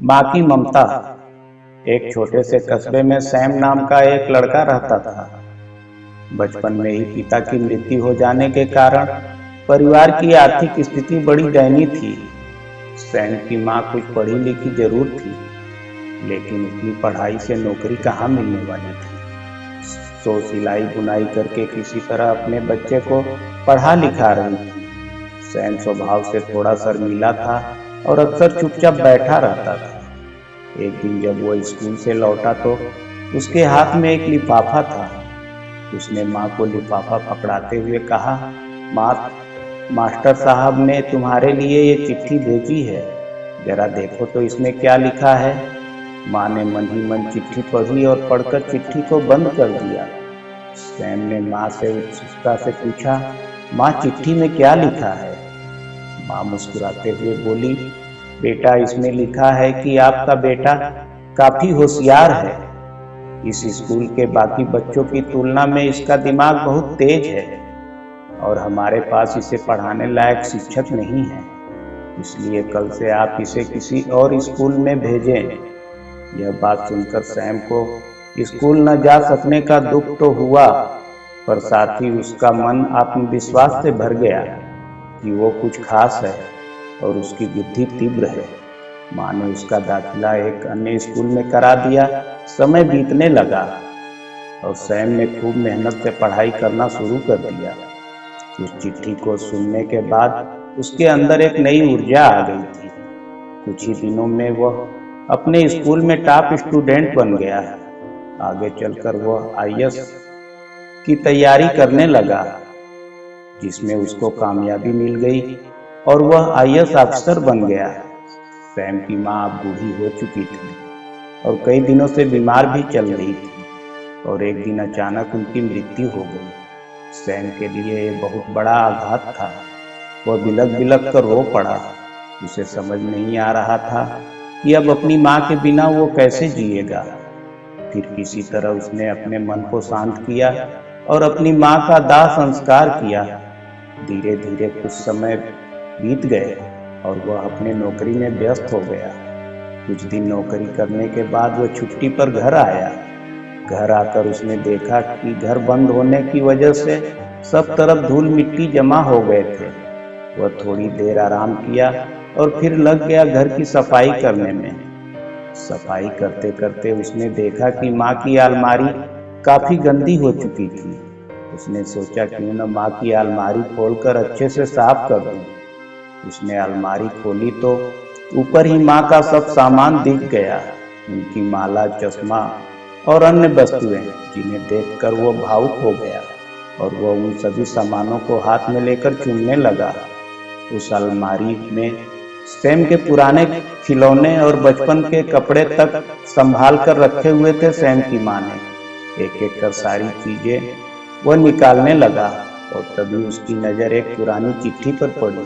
माँ की ममता। एक छोटे से कस्बे में सैम नाम का एक लड़का रहता था। बचपन में ही पिता की मृत्यु हो जाने के कारण परिवार की आर्थिक स्थिति बड़ी दयनीय थी। सैम की माँ कुछ पढ़ी लिखी जरूर थी, लेकिन इतनी पढ़ाई से नौकरी कहाँ मिलने वाली थी। सो सिलाई बुनाई करके किसी तरह अपने बच्चे को पढ़ा लिखा रही थी। सैम स्वभाव से थोड़ा शर्मीला था और अक्सर चुपचाप बैठा रहता था। एक दिन जब वो स्कूल से लौटा तो उसके हाथ में एक लिफाफा था। उसने माँ को लिफाफा पकड़ाते हुए कहा, माँ, मास्टर साहब ने तुम्हारे लिए ये चिट्ठी भेजी है, जरा देखो तो इसमें क्या लिखा है। माँ ने मन ही मन चिट्ठी पढ़ी और पढ़कर चिट्ठी को बंद कर दिया। सैम ने माँ से उत्सुकता से पूछा, माँ, चिट्ठी में क्या लिखा है। माँ मुस्कुराते हुए बोली, बेटा, इसमें लिखा है कि आपका बेटा काफी होशियार है। इस स्कूल के बाकी बच्चों की तुलना में इसका दिमाग बहुत तेज है और हमारे पास इसे पढ़ाने लायक शिक्षक नहीं है, इसलिए कल से आप इसे किसी और स्कूल में भेजें। यह बात सुनकर सैम को स्कूल न जा सकने का दुख तो हुआ, पर साथ ही उसका मन आत्मविश्वास से भर गया कि वो कुछ खास है और उसकी बुद्धि तीव्र है। माँ ने उसका दाखिला एक अन्य स्कूल में करा दिया। समय बीतने लगा और सैम ने खूब मेहनत से पढ़ाई करना शुरू कर दिया। उस चिट्ठी को सुनने के बाद उसके अंदर एक नई ऊर्जा आ गई थी। कुछ ही दिनों में वह अपने स्कूल में टॉप स्टूडेंट बन गया। आगे चलकर वह आईएएस की तैयारी करने लगा, जिसमें उसको कामयाबी मिल गई और वह आईएएस अफसर बन गया। सैम की माँ अब बूढ़ी हो चुकी थी और कई दिनों से बीमार भी चल रही थी और एक दिन अचानक उनकी मृत्यु हो गई। सैम के लिए ये बहुत बड़ा आघात था। वह बिलख बिलख कर रो पड़ा। उसे समझ नहीं आ रहा था कि अब अपनी माँ के बिना वो कैसे जिएगा। फिर किसी तरह उसने अपने मन को शांत किया और अपनी माँ का दाह संस्कार किया। धीरे धीरे कुछ समय बीत गए और वह अपने नौकरी में व्यस्त हो गया। कुछ दिन नौकरी करने के बाद वह छुट्टी पर घर आया। घर आकर उसने देखा कि घर बंद होने की वजह से सब तरफ धूल मिट्टी जमा हो गए थे। वह थोड़ी देर आराम किया और फिर लग गया घर की सफाई करने में। सफाई करते करते उसने देखा कि माँ की अलमारी काफी गंदी हो चुकी थी। उसने सोचा क्यों न माँ की अलमारी खोलकर अच्छे से साफ कर दूं। उसने अलमारी खोली तो ऊपर ही माँ का सब सामान दिख गया। उनकी माला, चश्मा और अन्य वस्तुएं, जिन्हें देखकर वो भावुक हो गया और वह उन सभी सामानों को हाथ में लेकर चूमने लगा। उस अलमारी में सैम के पुराने खिलौने और बचपन के कपड़े तक संभाल कर रखे हुए थे। सैम की माँ ने एक एक कर सारी चीजें वह निकालने लगा और तभी उसकी नजर एक पुरानी चिट्ठी पर पड़ी।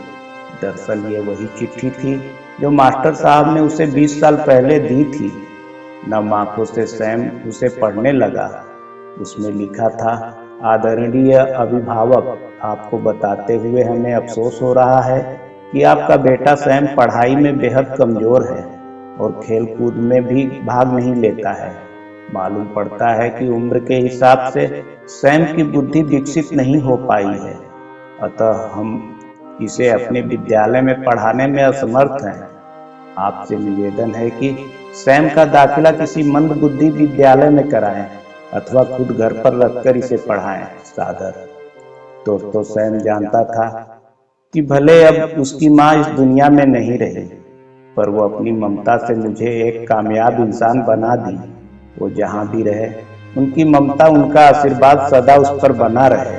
दरअसल ये वही चिट्ठी थी जो मास्टर साहब ने उसे 20 साल पहले दी थी। नम आंखों से सैम उसे पढ़ने लगा। उसमें लिखा था, आदरणीय अभिभावक, आपको बताते हुए हमें अफसोस हो रहा है कि आपका बेटा सैम पढ़ाई में बेहद कमजोर है और खेल कूद में भी भाग नहीं लेता है। मालूम पड़ता है कि उम्र के हिसाब से सैम की बुद्धि विकसित नहीं हो पाई है, अतः हम इसे अपने विद्यालय में पढ़ाने में असमर्थ हैं। आपसे निवेदन है कि सैम का दाखिला किसी मंद बुद्धि विद्यालय में कराएं अथवा खुद घर पर रखकर इसे पढ़ाएं। सादर। दोस्तों, सैम जानता था कि भले अब उसकी माँ इस दुनिया में नहीं रही, पर वो अपनी ममता से मुझे एक कामयाब इंसान बना दी। वो जहाँ भी रहे, उनकी ममता, उनका आशीर्वाद सदा उस पर बना रहे।